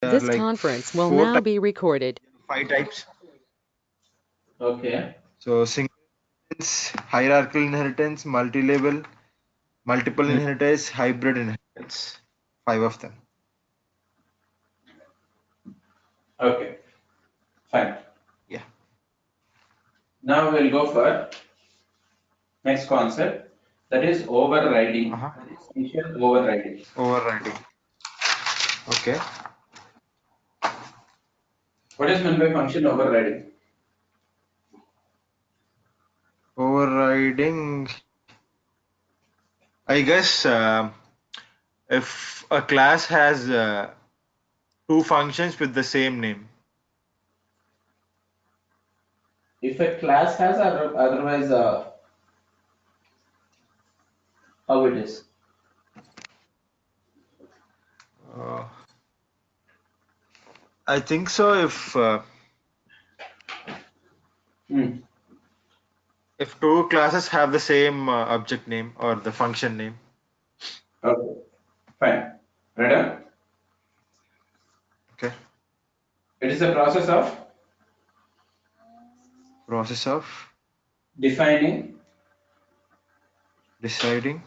There are This like conference will four now types, be recorded. five types. Okay. So single inheritance, hierarchical inheritance, multi-level, multiple Hmm. inheritance, hybrid inheritance. Five of them. Okay. Fine. Yeah. Now we'll go for next concept, that is overriding. Uh-huh. That is function overriding. Overriding. Okay. What is meant by function overriding? Overriding. I guess if a class has two functions with the same name. If a class has otherwise how it is? Uh, I think so. Hmm. If two classes have the same object name or the function name. Okay. Fine. Ready? Okay. It is a process of Process of defining, deciding,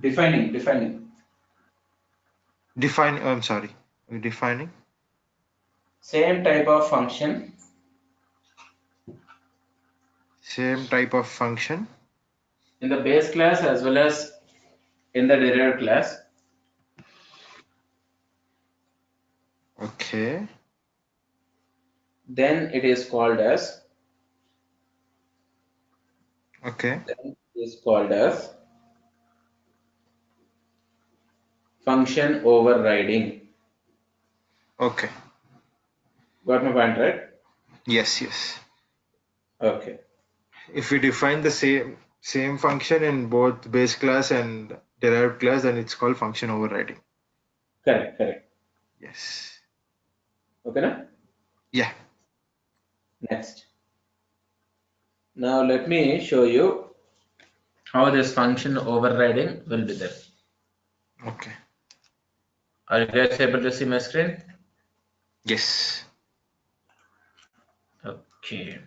defining define. I'm sorry. Defining same type of function same type of function. in the base class as well as in the derived class. Okay. Then it is called as Okay. then it is called as function overriding. Okay. Got my point, right? Yes. Yes. Okay. If we define the same function in both base class and derived class, then it's called function overriding. Correct, correct. Yes. Okay, na? Yeah. Next. Now let me show you how this function overriding will be there. Okay. Are you guys able to see my screen? Yes. Okay.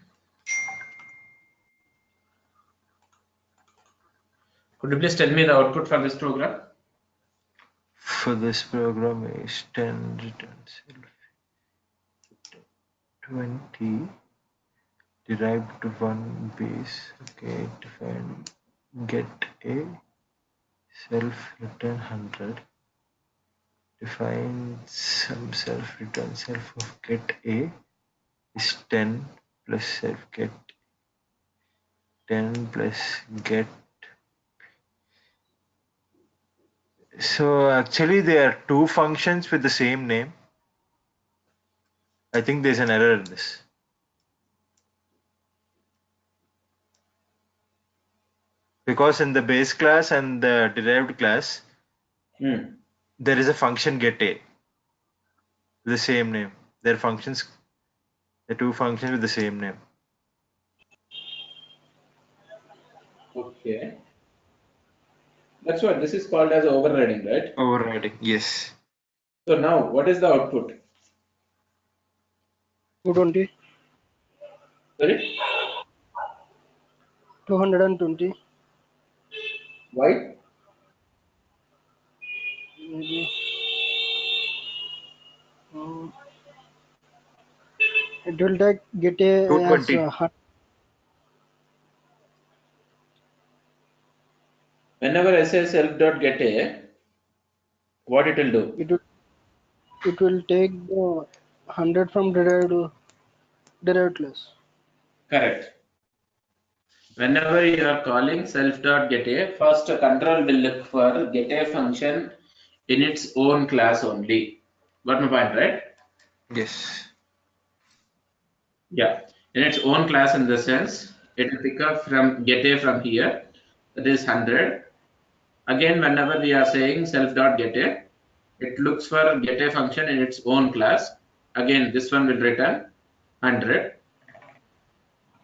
Could you please tell me the output for this program? For this program is 10 return self 20 derived to one base. Okay. Define get a self return 100. Define some self return self of get a is 10 plus self get 10 plus get. So actually there are two functions with the same name. I think there's an error in this. Because in the base class and the derived class, there is a function get a with the same name. There are functions, the two functions with the same name. Okay. That's what this is called as overriding, right? Overriding, yes. So now what is the output? 220, Sorry? 220, Why? maybe. um, it will take get a as 220. Whenever I say self.getA, what it will do? it will take the 100 from derived class. Correct. Whenever you are calling self.getA, first a control will look for getA function in its own class only. Got my point, right? Yes. Yeah. In its own class in the sense, it will pick up from getA from here, that is 100. Again, whenever we are saying self.getA, it looks for getA function in its own class. Again, this one will return 100.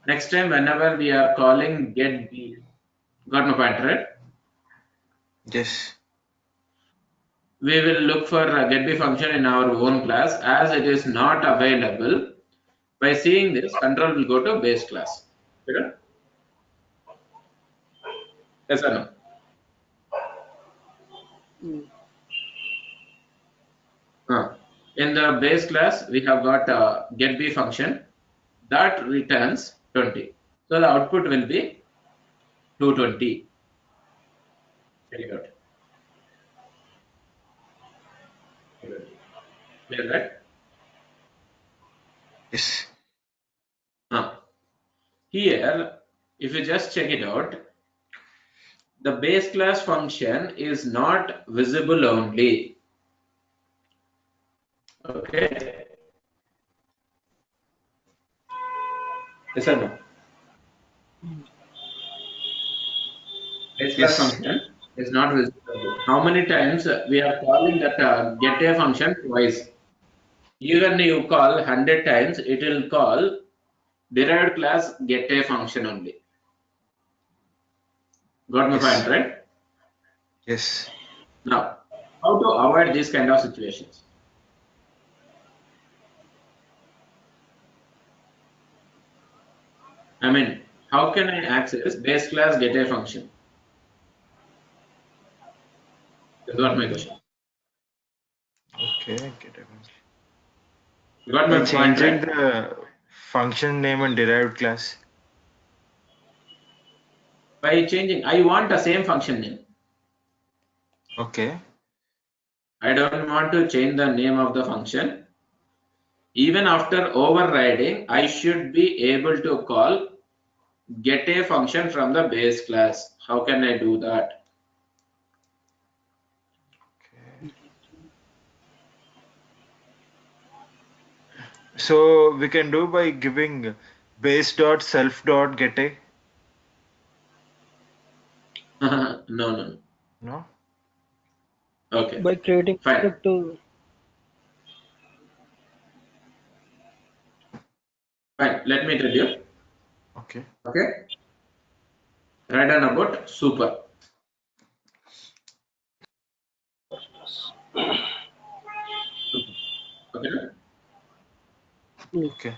Next time, whenever we are calling getB, got my point, right? Yes. we will look for getB function in our own class. As it is not available, by seeing this, control will go to base class. Clear? Yes or no? In the base class, we have got a getB function that returns 20. So the output will be 220. Very good. 220. Clear, right? Yes. Here, if you just check it out, the base class function is not visible only. Okay. Yes or no? Base class Yes. function is not visible. How many times we are calling that getA function twice? Even you call 100 times, it will call derived class getA function only. Got my point, Yes. right? Yes. Now, how to avoid these kind of situations? I mean, how can I access base class getA function? That's what my question. Okay. Get it. You got By my point, changing right? the function name and derived class. By changing, I want the same function name. Okay. I don't want to change the name of the function. Even after overriding, I should be able to call getA function from the base class. How can I do that? So we can do by giving base dot self dot get a. No, no. No. Okay, By creating fine. script to Fine. Let me tell you. Okay. Okay. Write down about super. Super. Okay. Okay.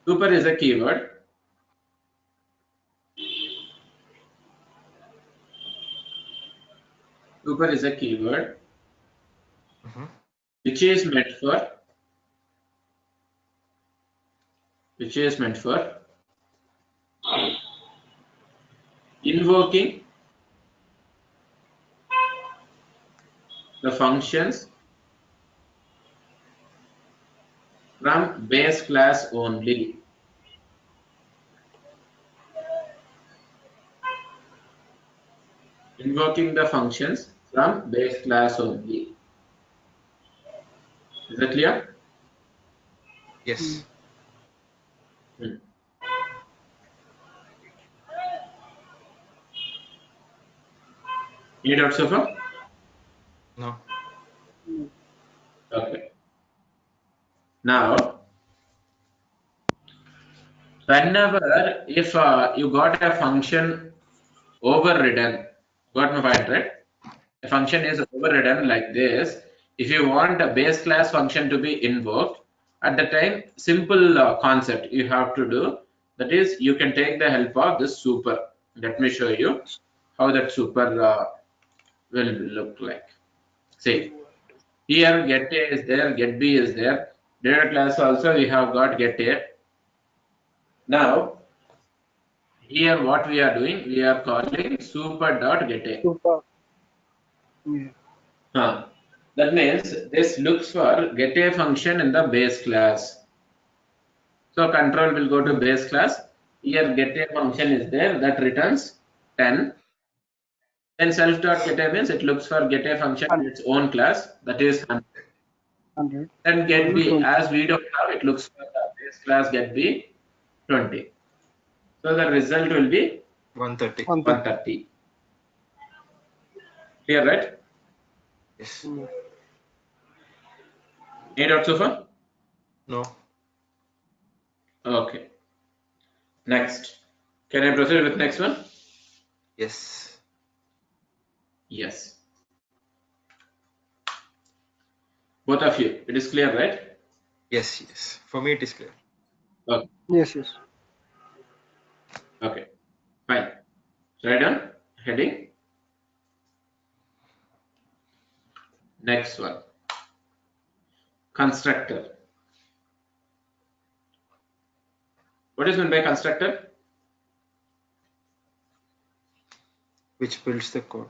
Super is a keyword. Super is a keyword Mhm. which is meant for which is meant for invoking the functions from base class only. Invoking the functions from base class only. Is that clear? Yes. Hmm. Any doubts so far? No. Okay. Now, whenever if you got a function overridden, got my point, right? A function is overridden like this. If you want a base class function to be invoked, at the time, simple concept you have to do. That is, you can take the help of this super. Let me show you how that super will look like. See, here get A is there, get B is there. Data class also we have got get A. Now, here what we are doing, we are calling super dot get A. super. Yeah. That means this looks for get A function in the base class. So control will go to base class. Here get A function is there that returns 10. Then self dot get A means it looks for get A function in its own class, that is 100. 100. Then So get will B, 20. as we don't have, it looks for the base class get B 20. So the result will be 130. 130. 130. Clear, right? Yes. Yeah. Any doubts so far? No. Okay. Next. Can I proceed with next one? Yes. Yes. Both of you, it is clear, right? Yes, yes. For me, it is clear. Okay. Yes, yes. Okay. Fine. Write down heading. Next one. Constructor. What is meant by constructor? Which builds the code.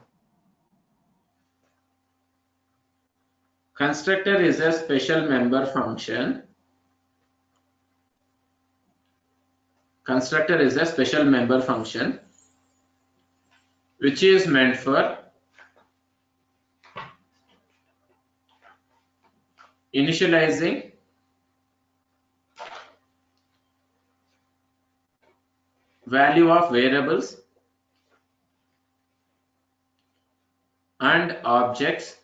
Constructor is a special member function. Constructor is a special member function which is meant for initializing value of variables and objects,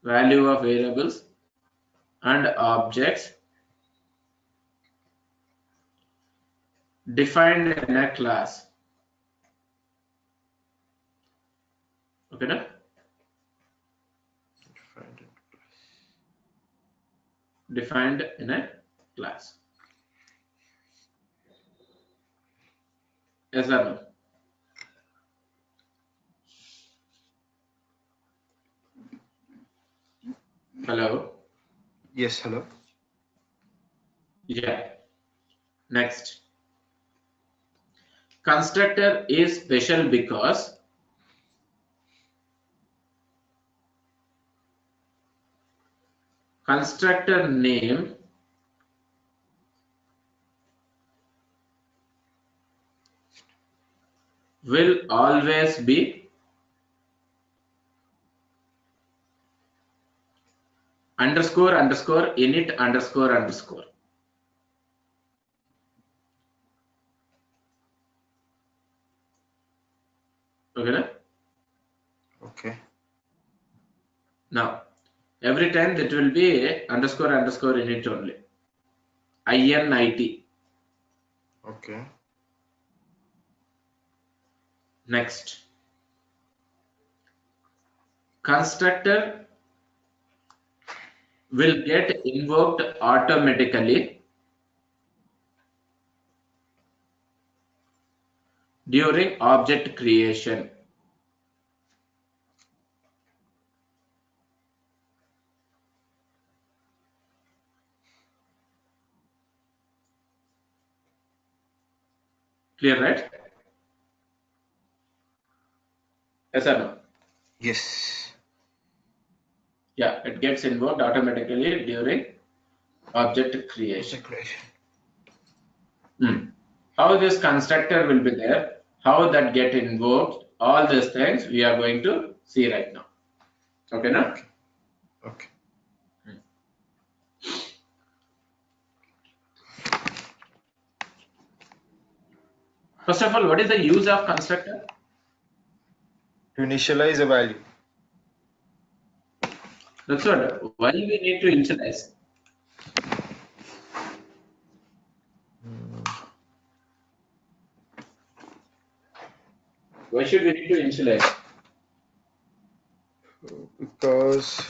value of variables and objects defined in a class. Okay, no? Defined in a class. Yes or no? Hello? Yes, hello. Yeah. Next. Constructor is special because constructor name will always be underscore underscore init underscore underscore. Okay, no? Okay. Now, every time that will be underscore underscore init only. INIT. Okay. Next. Constructor will get invoked automatically during object creation. Clear, right? Yes or no? Yes. Yeah, it gets invoked automatically during object creation. How this constructor will be there, how that get invoked, all these things we are going to see right now. Okay, now? Okay. First of all, what is the use of constructor? To initialize a value. That's what. Why we need to initialize? Why should we need to initialize? Because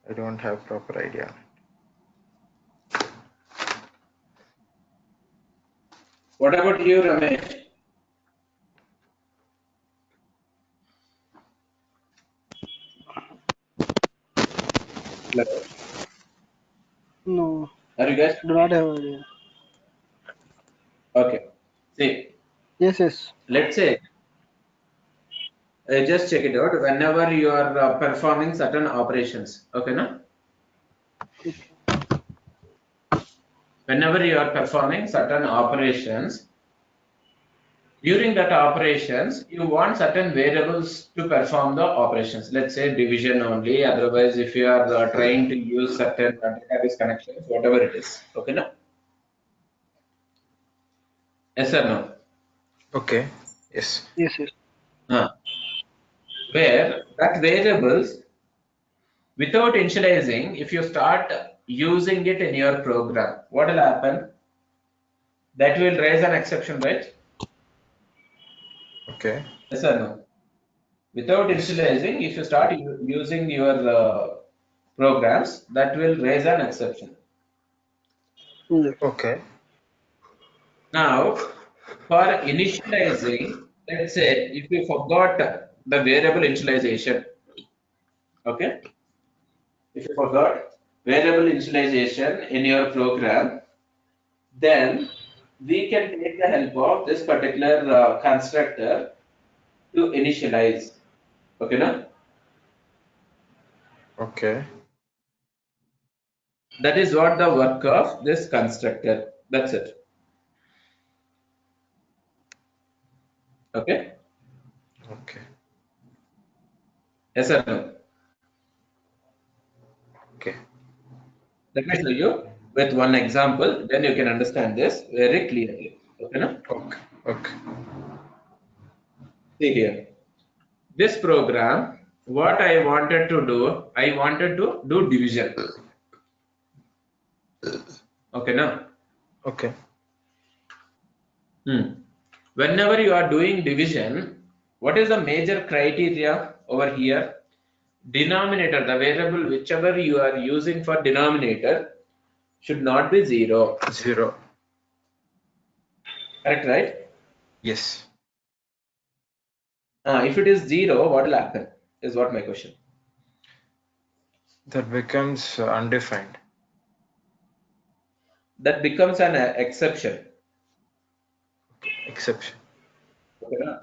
I don't have proper idea. What about you, Ramesh? Hello. No, Are you guys? do not have idea. Okay. See, Yes, yes. let's say, just check it out. Whenever you are performing certain operations, okay, no? Okay. Whenever you are performing certain operations, during that operations, you want certain variables to perform the operations. Let's say division only. Otherwise, if you are trying to use certain database connections, whatever it is, okay, no? Yes or no? Okay. Yes. Yes, yes. Uh, where that variables without initializing, if you start using it in your program, what will happen? That will raise an exception, right? Okay. Yes or no? Without Yes. initializing, if you start using your programs, that will raise an exception. Yes. Okay. Now, for initializing, let's say if you forgot the variable initialization, okay? If you forgot variable initialization in your program, then we can take the help of this particular constructor to initialize. Okay, now Okay. that is what the work of this constructor. That's it. Okay. Okay. Yes or no? Okay. Let me show you with one example, then you can understand this very clearly. Okay, now Okay. Okay. see here. This program, what I wanted to do, I wanted to do division. Okay, now. Okay. Whenever you are doing division, what is the major criteria over here? Denominator, the variable whichever you are using for denominator should not be 0. 0. Correct, right? Yes. If it is 0, what will happen? Is what my question. That becomes undefined. That becomes an exception. Okay. Exception. Okay, na?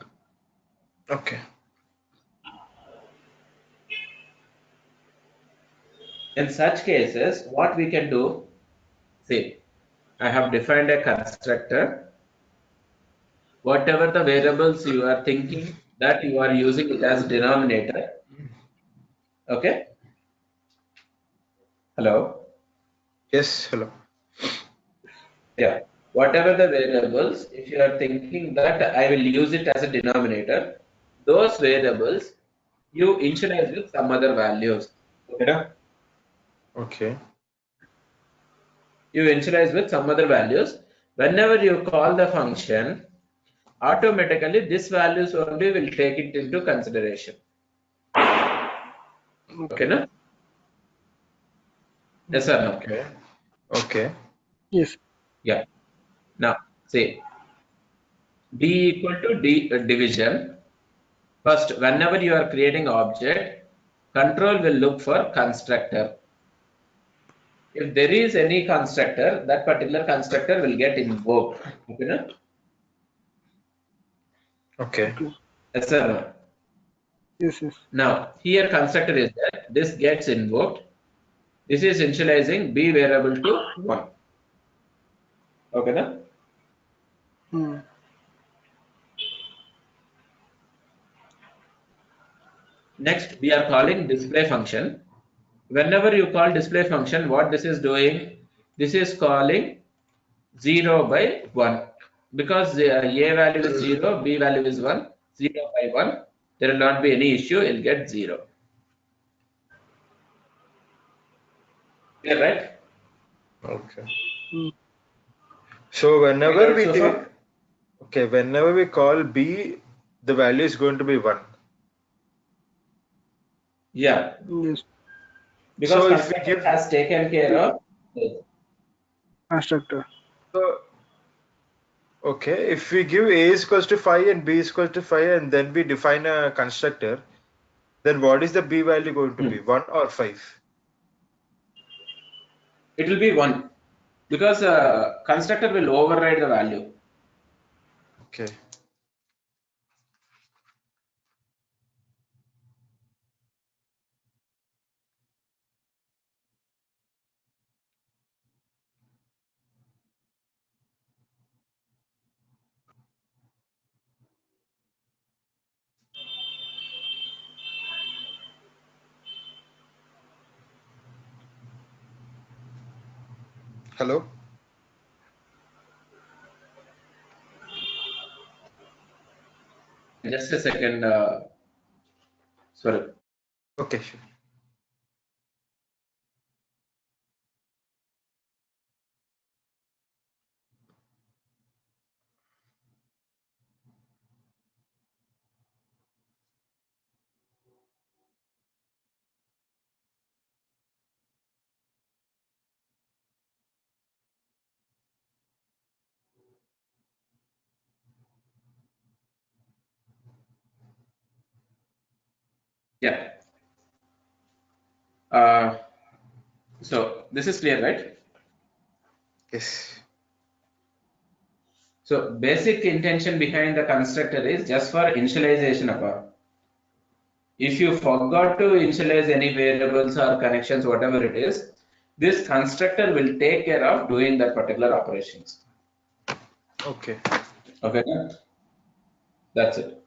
Okay. In such cases, what we can do, see, I have defined a constructor. Whatever the variables you are thinking that you are using it as denominator. Okay. Hello. Yes. Hello. Yeah. Whatever the variables, if you are thinking that I will use it as a denominator, those variables you initialize with some other values. Okay. Na? Okay. You initialize with some other values. Whenever you call the function, automatically this values only will take it into consideration. Okay, Okay. na? Yes or no? Okay. Okay. Yes. Yeah. Now, say D equal to division. First, whenever you are creating object, control will look for constructor. If there is any constructor, that particular constructor will get invoked. Okay, na? Okay. Okay. Yes, sir. No? Yes. Yes. Now, here constructor is there. This gets invoked. This is initializing b variable to 1. Okay, na? Hmm. Next, we are calling display function. Whenever you call display function, what this is doing? This is calling 0 by 1. Because the a value is 0, b value is 1, 0 by 1, there will not be any issue, you'll get 0. Clear, right? Okay. Hmm. So Clear whenever out we so take, far? okay, whenever we call B, the value is going to be 1. Yeah, Yes. because So if we constructor give, has taken care of this. Constructor. so, okay, if we give A is equals to 5 and B is equals to 5 and then we define a constructor, then what is the B value going to be? 1 or 5? It will be 1 because constructor will override the value. Okay. Hello? Just a second, sorry. Okay, sure. Yeah. So this is clear, right? Yes. So basic intention behind the constructor is just for initialization of. If you forgot to initialize any variables or connections, whatever it is, this constructor will take care of doing that particular operations. Okay. Okay, that's it.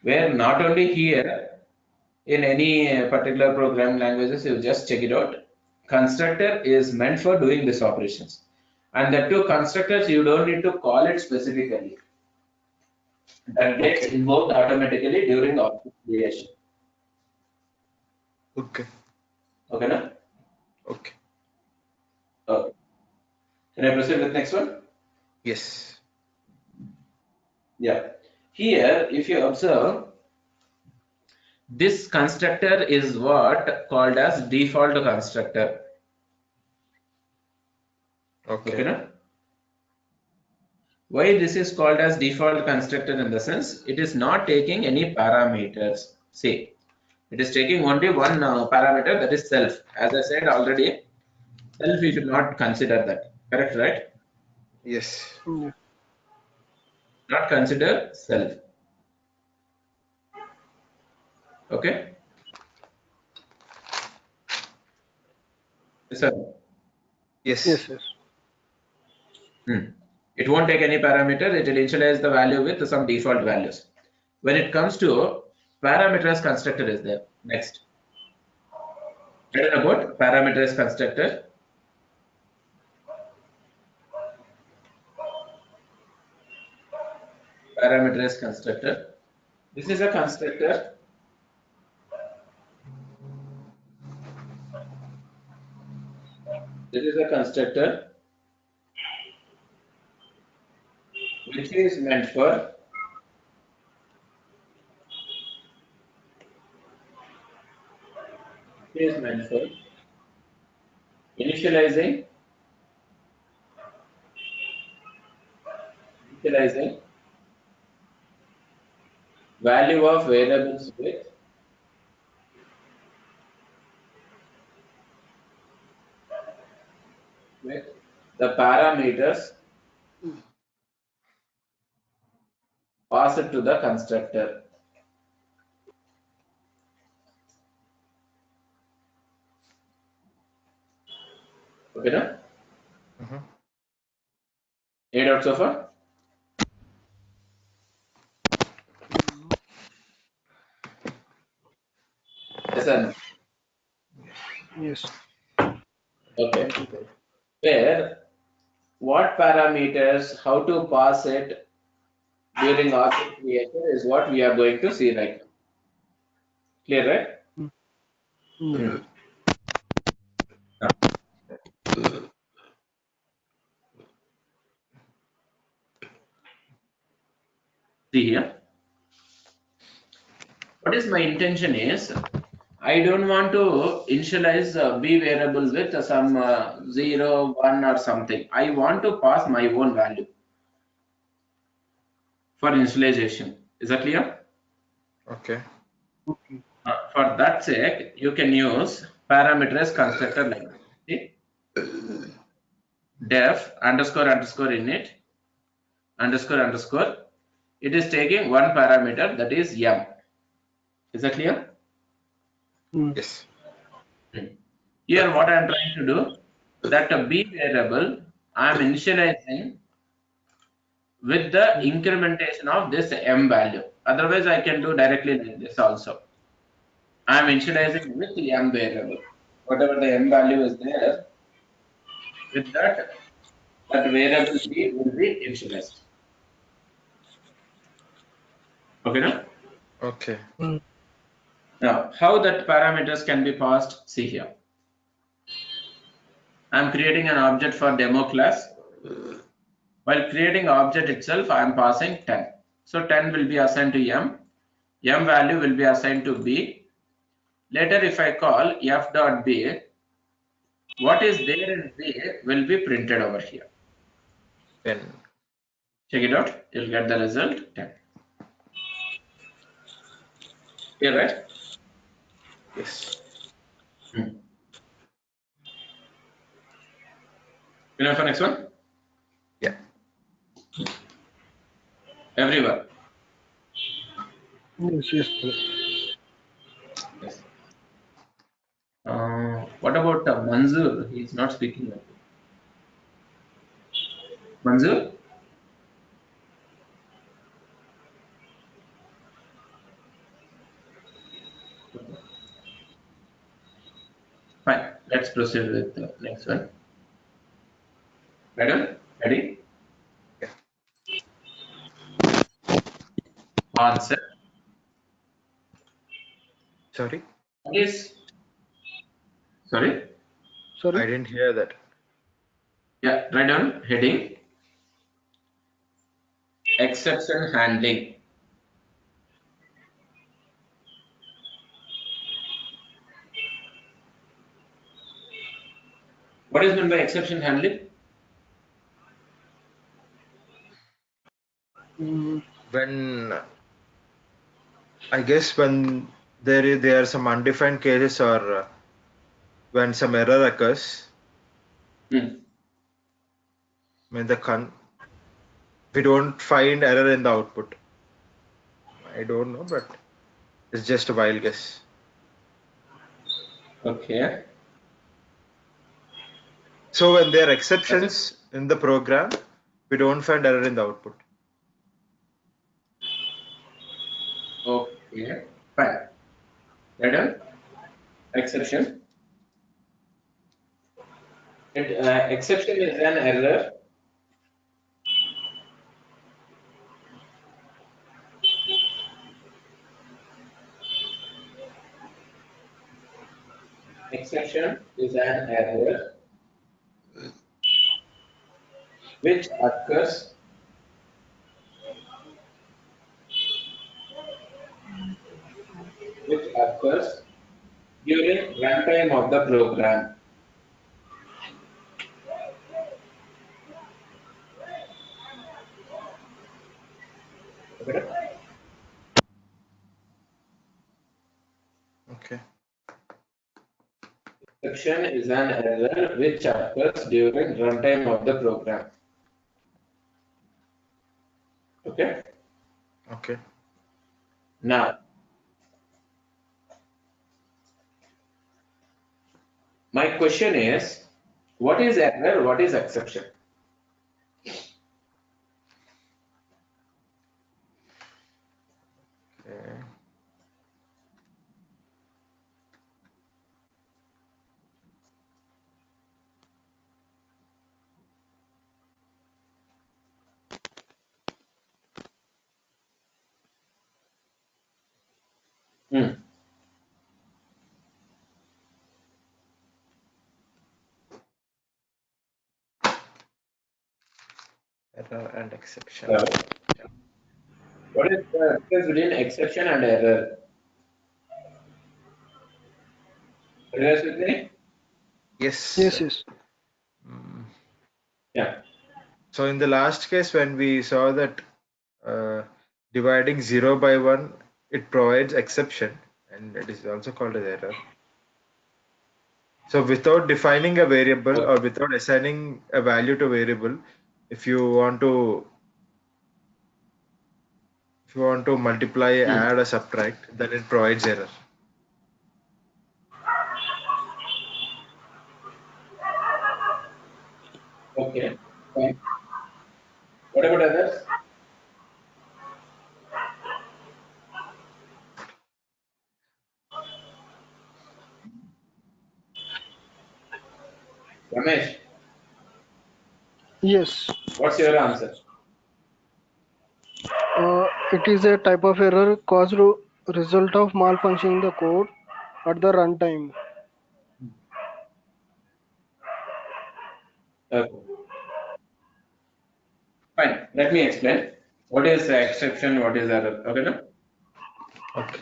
Where not only here, in any particular program languages, you just check it out. Constructor is meant for doing these operations. And the two constructors, you don't need to call it specifically. That gets Okay. invoked automatically during object creation. Okay. Okay, na? Okay. Okay. Can I proceed with next one? Yes. Yeah. Here, if you observe, this constructor is what called as default constructor. Okay, Okay. na? Why this is called as default constructor in the sense it is not taking any parameters. See, it is taking only one parameter, that is self. As I said already, self you should not consider that. Correct, right? Yes. Yeah. Not consider self. Okay. Yes, sir. Yes. Yes, yes. It won't take any parameter. It will initialize the value with some default values. When it comes to parameters constructor is there. Next. Read about parameters constructor. Parameters constructor. This is a constructor. This is a constructor which is meant for initializing initializing value of variables with the parameters passed to the constructor. Okay, no? Mhm. Any doubts so far? Yes or no? Yes. Okay. Where what parameters, how to pass it during object creation is what we are going to see right now. Clear, right? Mm. Yeah. Hmm. Now, see here. What is my intention is I don't want to initialize b variable with some 0, 1 or something. I want to pass my own value for initialization. Is that clear? Okay. Okay. For that sake, you can use parameters constructor like this. See? Def underscore underscore init underscore underscore. It is taking one parameter, that is m. Is that clear? Mm. Yes. Here what I am trying to do, that a b variable I am initializing with the Mm. incrementation of this m value. Otherwise I can do directly like this also. I am initializing with the m variable. Whatever the m value is there, with that variable b will be initialized. Okay, no? Okay. Mm. Now, how that parameters can be passed, see here. I am creating an object for demo class. While creating object itself, I am passing 10. So 10 will be assigned to m value will be assigned to b. Later, if I call f dot b, what is there in b will be printed over here. 10. Check it out. You'll get the result 10. Here, right? Yes. You know for next one? Yeah. Everyone. Yes, yes, brother. Yes. What about Manzoor? He's not speaking. Manzoor? Fine. Let's proceed with the next one. Madam, ready? Yeah. Answer. Sorry, What is, sorry? I Sorry. didn't hear that. Yeah, write down heading exception handling. What is meant by exception handling? Mm, When I guess when there are some undefined cases or when some error occurs, Hmm. when we don't find error in the output. I don't know, but it's just a wild guess. Okay. So when there are That's it. exceptions in the program, we don't find error in the output. Okay. Fine. Write down exception. Exception is an error exception is an error which occurs during runtime of the program. Okay. Okay. Exception is an error which occurs during runtime of the program. Okay. Okay. Now, my question is, what is error? What is exception? Okay. Hmm. Error and exception. So, what is the difference between exception and error? Are you guys with me? Yes. yes, yes. Mm. Yeah. So in the last case, when we saw that uh, dividing 0 by 1, it provides exception, and it is also called as error. So without defining a variable Okay. or without assigning a value to variable, if you want to multiply, Hmm. add or subtract, then it provides error. Okay. Fine. What about others? Ramesh, Yes. what's your answer? It is a type of error caused result of malfunctioning the code at the runtime. Okay. Fine. Let me explain. What is the exception? What is error? Okay, no? Okay.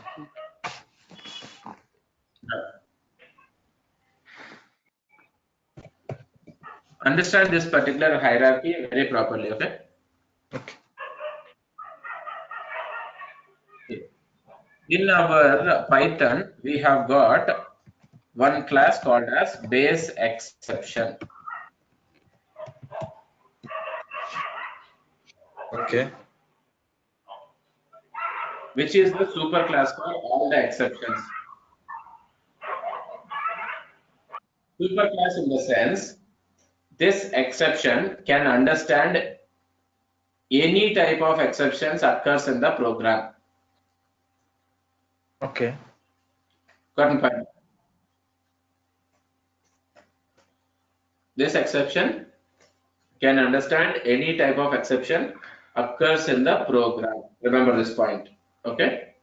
Understand this particular hierarchy very properly. Okay. Okay. In our Python, we have got one class called as base exception, Okay. which is the super class for all the exceptions. Super class in the sense, this exception can understand any type of exceptions occurs in the program. Okay. Gotten point? This exception can understand any type of exception occurs in the program. Remember this point. Okay.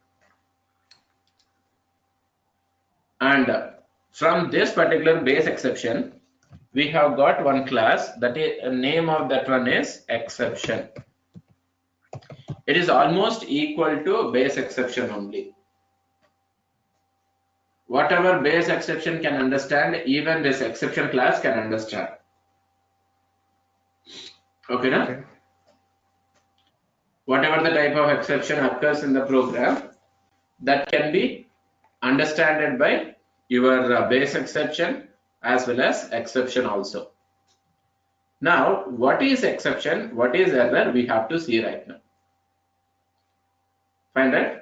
And from this particular base exception, we have got one class that is name of that one is exception. It is almost equal to base exception only. Whatever base exception can understand, even this exception class can understand. Okay, na? Okay. Whatever the type of exception occurs in the program, that can be understood by your base exception as well as exception also. Now, what is exception? What is error? We have to see right now. Fine, right?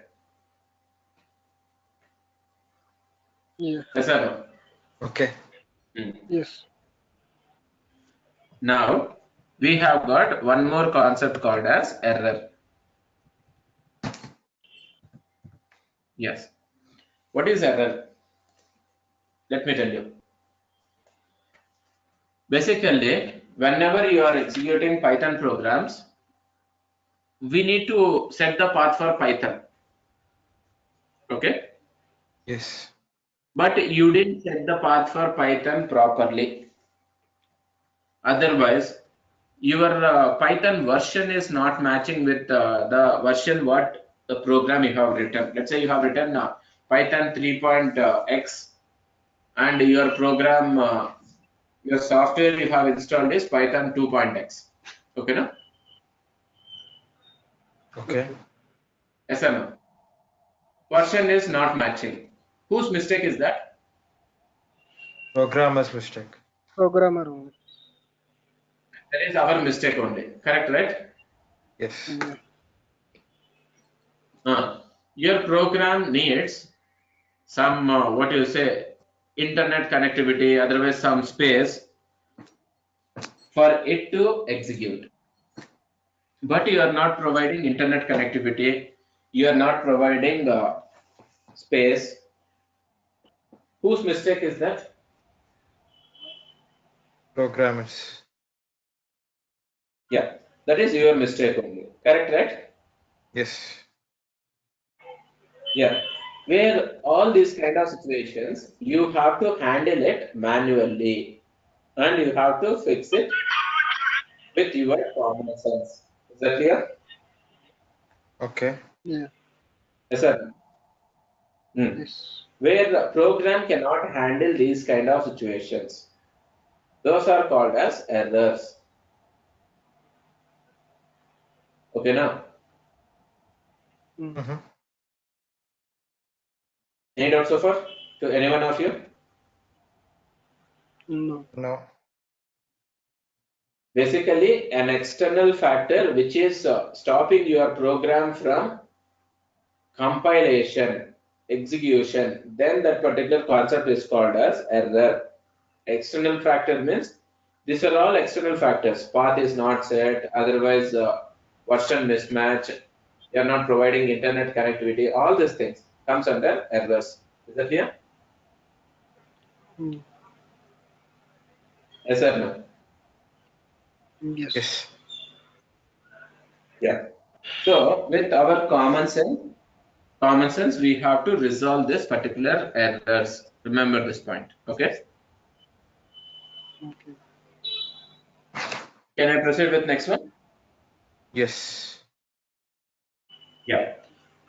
Yeah. Yes or no? Okay. Yes. Now, we have got one more concept called as error. Yes. What is error? Let me tell you. Basically, whenever you are executing Python programs, we need to set the path for Python. Okay? Yes. But you didn't set the path for Python properly. Otherwise, your Python version is not matching with the version what the program you have written. Let's say you have written Python 3.x and your program, your software you have installed is Python 2.x. Okay, no? Okay. Okay. Yes or no? Version is not matching. Whose mistake is that? Programmer's mistake. Programmer only. That is our mistake only. Correct, right? Yes. Yeah. Your program needs some what you say internet connectivity, otherwise some space for it to execute. But you are not providing internet connectivity. You are not providing space. Whose mistake is that? Programmers. Yeah, that is your mistake only. Correct, right? Yes. Yeah. Where all these kind of situations, you have to handle it manually and you have to fix it with your common sense. Is that clear? Okay. Yeah. Yes, sir. Hmm. Yes. Where the program cannot handle these kind of situations, those are called as errors. Okay, now, Mm. Mm-hmm. any doubts so far to any one of you? No. No. Basically, an external factor which is stopping your program from compilation, execution, then that particular concept is called as error. External factor means these are all external factors. Path is not set, otherwise version mismatch, you are not providing internet connectivity, all these things comes under errors. Is that clear? Mm. Yes or no? Yes. Yes. Yeah. So with our common sense, we have to resolve this particular errors. Remember this point. Okay. Okay. Can I proceed with next one? Yes. Yeah.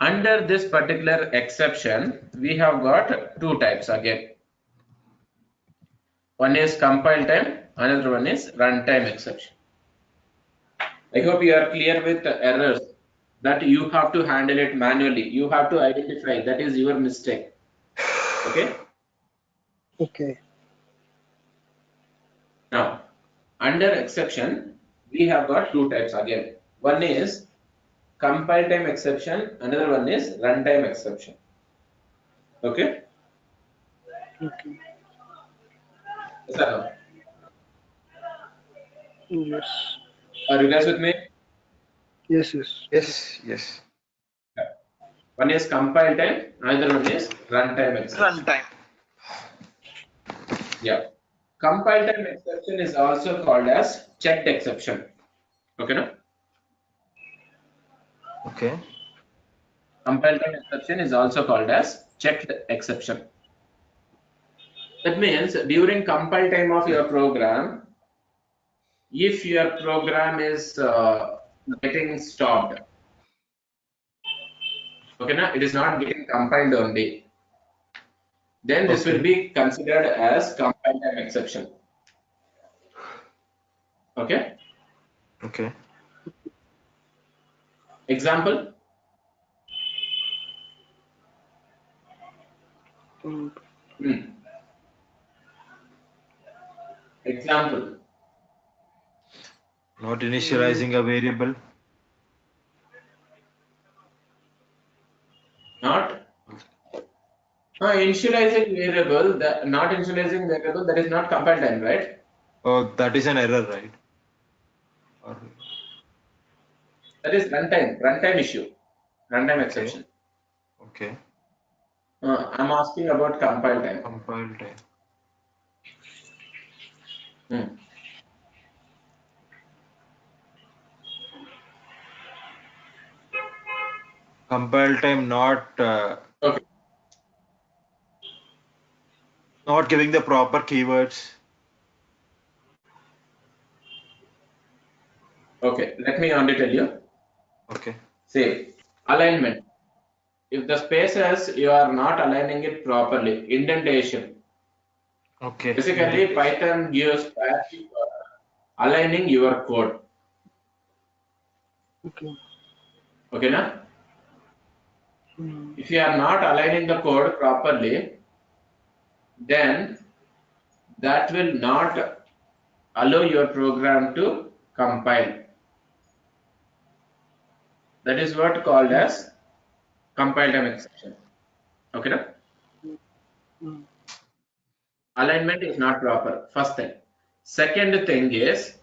Under this particular exception, we have got two types again. One is compile time, another one is runtime exception. I hope you are clear with the errors. that you have to handle it manually. You have to identify that is your mistake. Okay. Okay. Now, under exception, we have got two types again. One is compile time exception. Another one is runtime exception. Okay. Okay. Yes or no? Yes. Are you guys with me? Yes. Yes. Yes, yes. One is compile time, another one is runtime exception. Runtime. Yeah. Compile time exception is also called as checked exception. Okay, no? Okay. Compile time exception is also called as checked exception. That means during compile time of your program, if your program is getting stopped, okay, na? It is not getting compiled only, then this will Okay. be considered as compile time exception. Okay. Okay. Example. Mm. Example. Not initializing a variable. Not initializing variable. That not initializing variable. That is not compile time, right? Oh, that is an error, right? Or, That is runtime. Runtime issue. Runtime okay. exception. Okay. I'm asking about compile time. Compile time. Hmm. Compile time Okay. not giving the proper keywords. Okay. Let me only tell you. Okay. Say alignment. If the spaces you are not aligning it properly, indentation. Okay. Basically, Indentation. Python gives passive aligning your code. Okay. Okay, na? Mm. If you are not aligning the code properly, then that will not allow your program to compile. That is what called as compile time exception. Okay, na? Mm. Alignment is not proper. First thing. Second thing is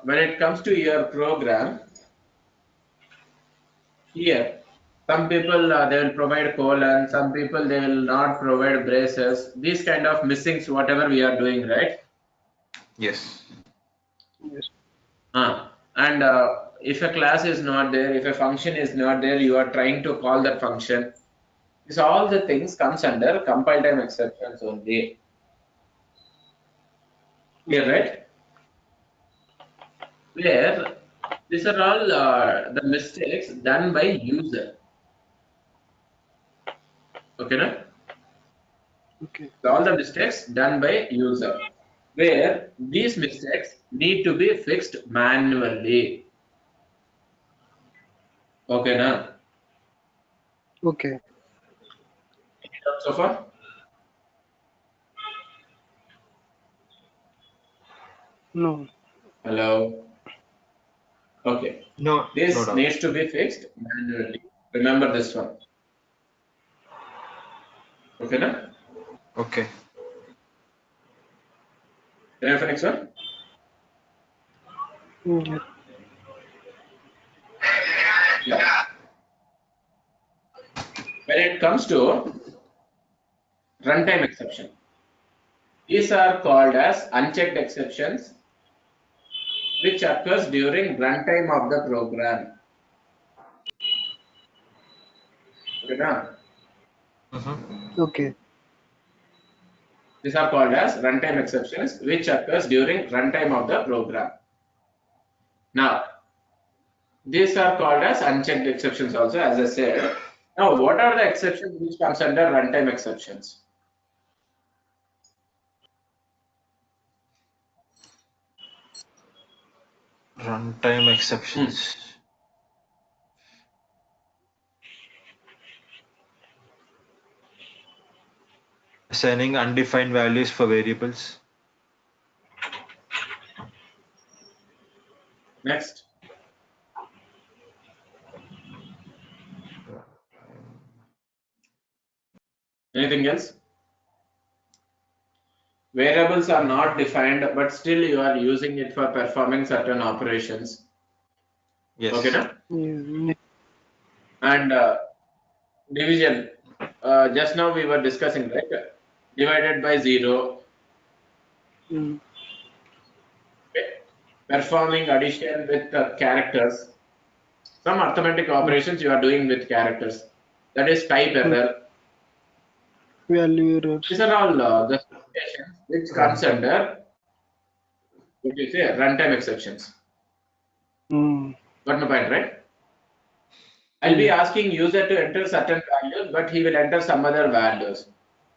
when it comes to your program, here some people they will provide colon, some people they will not provide braces. These kind of missings, whatever we are doing, right? Yes. Yes. And if a class is not there, if a function is not there, you are trying to call that function. This all the things comes under compile time exceptions only. Clear, right? Where these are all the mistakes done by user. Okay, no? Okay. All the mistakes done by user. Where these mistakes need to be fixed manually. Okay, na? Okay. So far? No. Hello? Okay. No, no This doubt. needs to be fixed manually. Remember this one. Okay, na? Okay. Can I have the next one? Mm. Yeah. When it comes to runtime exception, these are called as unchecked exceptions which occurs during runtime of the program. Okay, na? Mm-hmm. Okay. These are called as runtime exceptions which occurs during runtime of the program. Now, these are called as unchecked exceptions also, as I said. Now, what are the exceptions which comes under runtime exceptions? Runtime exceptions. Assigning undefined values for variables. Next. Anything else? Variables are not defined, but still you are using it for performing certain operations. Yes. Okay, no? Yeah. And division. Just now we were discussing, right? Divided by 0. Mm. Okay. Performing addition with characters. Some arithmetic operations you are doing with characters. That is type error. Value errors. These are all the situations which comes Runtime. under what you say runtime exceptions. Mm. Got my point, right? I'll be asking user to enter certain values, but he will enter some other values.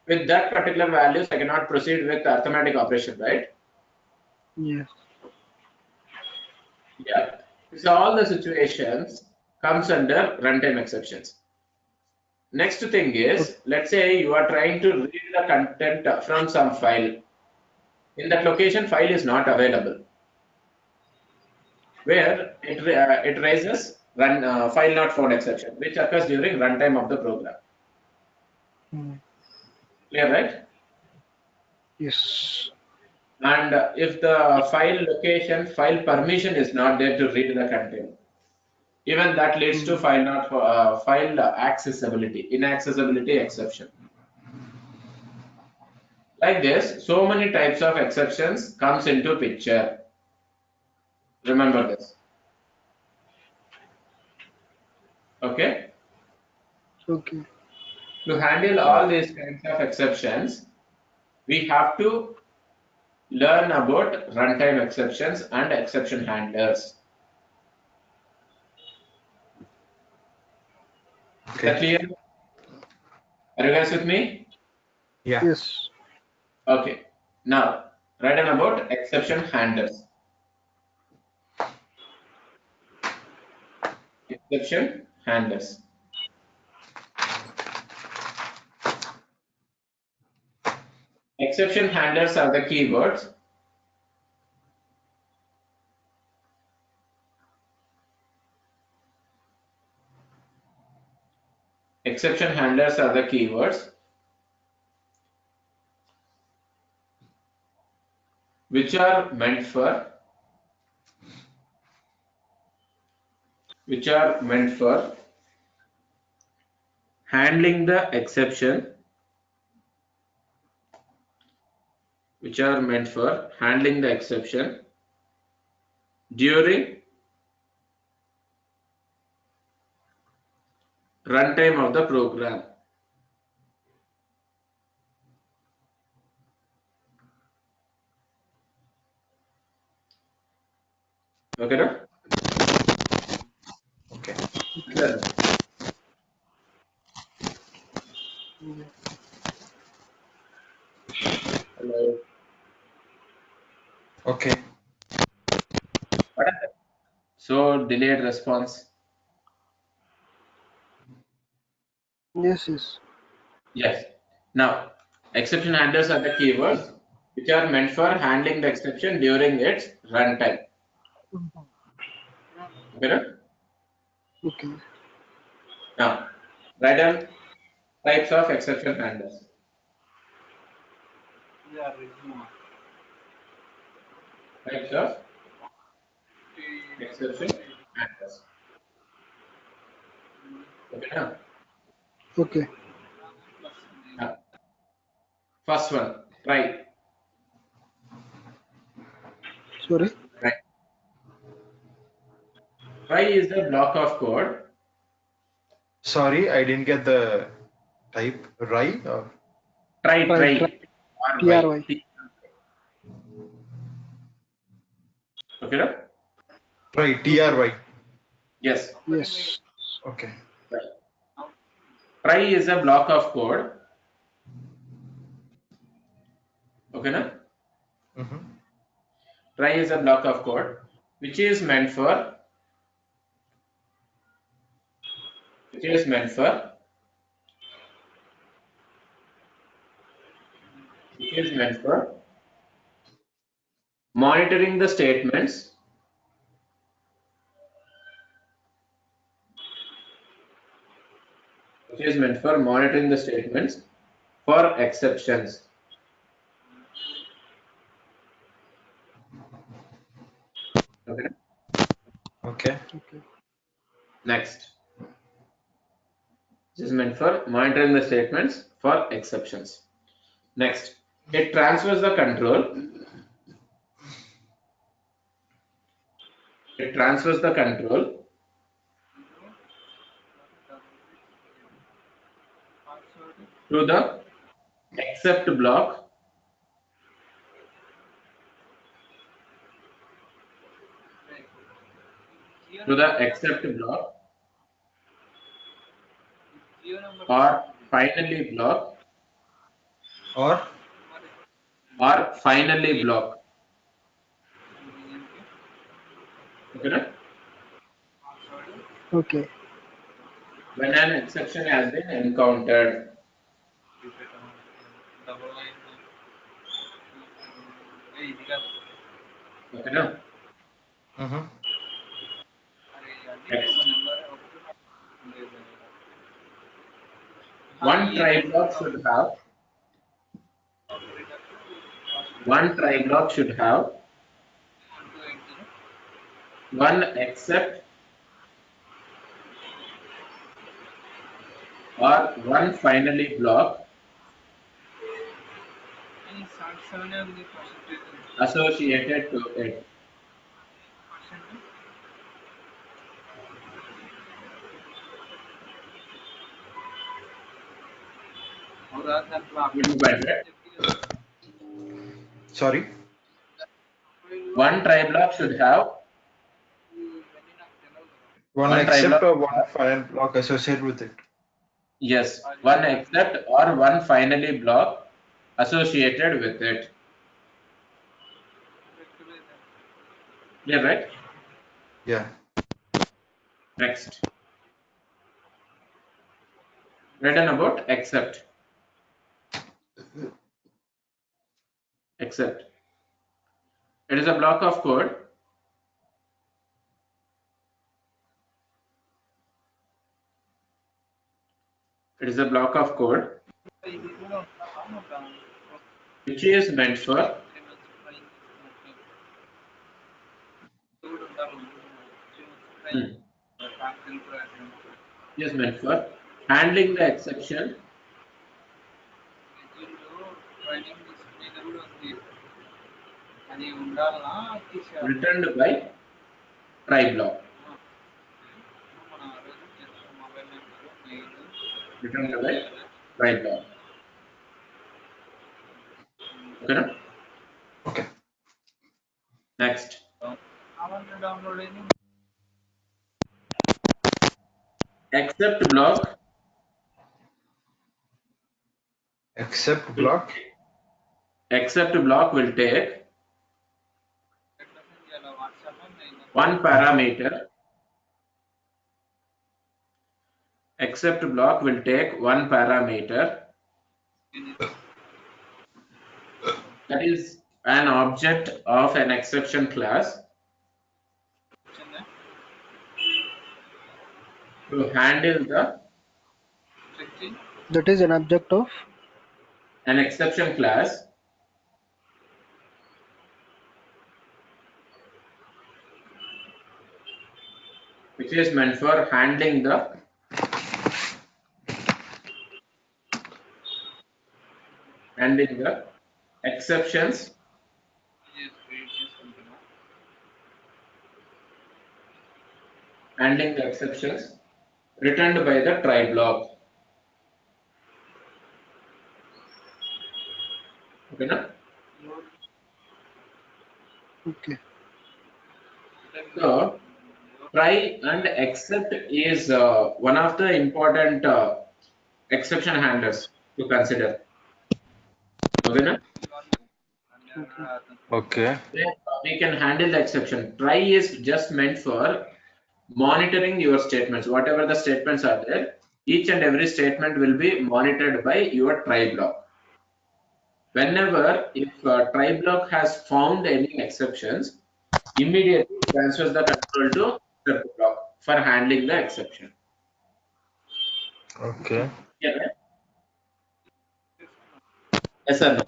With that particular values, I cannot proceed with arithmetic operation, right? Yes. Yeah. So all the situations comes under runtime exceptions. Next thing is, let's say you are trying to read the content from some file. In that location, file is not available. Where it raises run file not found exception, which occurs during runtime of the program. Mm. Clear, right? Yes. And if the file location, file permission is not there to read the content, even that leads to Mm. file not file accessibility, inaccessibility exception. Like this, so many types of exceptions comes into picture. Remember this. Okay. Okay. To handle all these kinds of exceptions, we have to learn about runtime exceptions and exception handlers. Is that Okay. clear? Are you guys with me? Yeah. Yes. Okay. Now, write down about exception handlers. Exception handlers. Exception handlers are the keywords. Exception handlers are the keywords which are meant for handling the exception, which are meant for handling the exception during runtime of the program. Okay, no? Okay. Hello. Okay. What happened? So delayed response. Yes. Yes. Yes. Now, exception handlers are the keywords which are meant for handling the exception during its runtime. Okay, no? Okay. Now, write down types of exception handlers. Types of exception handlers. Okay, now, Okay. now, first one, try. Sorry. Try. Try is the block of code. Sorry, I didn't get the type. Rye or Try, Try. Try. try. R-Y. TRY. Okay, no? try. Okay. TRY. Yes. Yes. Okay. Try. Try is a block of code. Okay, no? Mm-hmm. Try is a block of code which is meant for monitoring the statements for exceptions. Okay. Okay. Next, this is meant for monitoring the statements for exceptions. Next, it transfers the control. To the except block or finally block Or Okay. Okay. When an exception has been encountered. Okay. No? Mhm. Next. One try block should have one except or one finally block associated to it. What do you mean by that? Sorry. One try block should have One one try block accept or should one have file block associated with it. yes, one except or one finally block associated with it. Yeah, right? Yeah. Next. Written about except. Except. It is a block of code which is meant for handling the exception returned by try block. Returned by try block. Okay. No? Okay. Next. Except block Accept will block. will take one parameter. Except block will take one parameter that is an object of an exception class to handle the That is an object of. an exception class which is meant for handling the exceptions returned by the try block. Okay, no? Okay. So try and except is one of the important exception handlers to consider. Okay, no? Okay. Then we can handle the exception. Try is just meant for monitoring your statements. Whatever the statements are there, each and every statement will be monitored by your try block. Whenever if try block has found any exceptions, immediately transfers the control to except block for handling the exception. Okay. Yeah, right? Yes or no?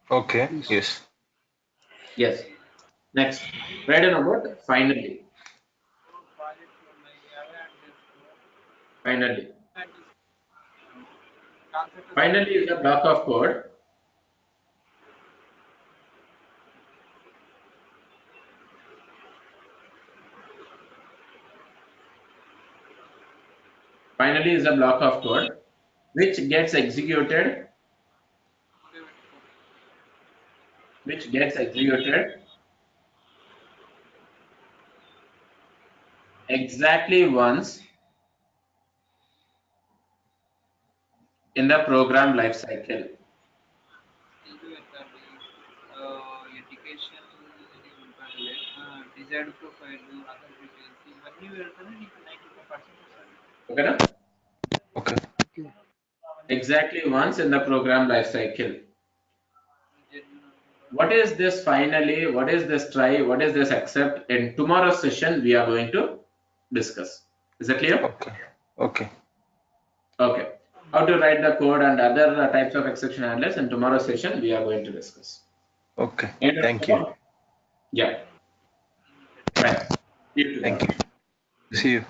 Okay. Yes. Yes. Yes. Next, write down about finally. Finally. Finally is a block of code. Finally is a block of code which gets executed exactly once in the program lifecycle. Okay, na? Okay. Okay. Exactly once in the program lifecycle. What is this finally? What is this try? What is this accept? In tomorrow's session, we are going to discuss. Is that clear? Okay. Okay. Okay. How to write the code and other types of exception handlers in tomorrow's session, we are going to discuss. Okay. Any doubts Thank you. about? Yeah. Fine. See you Thank tomorrow. you. See you.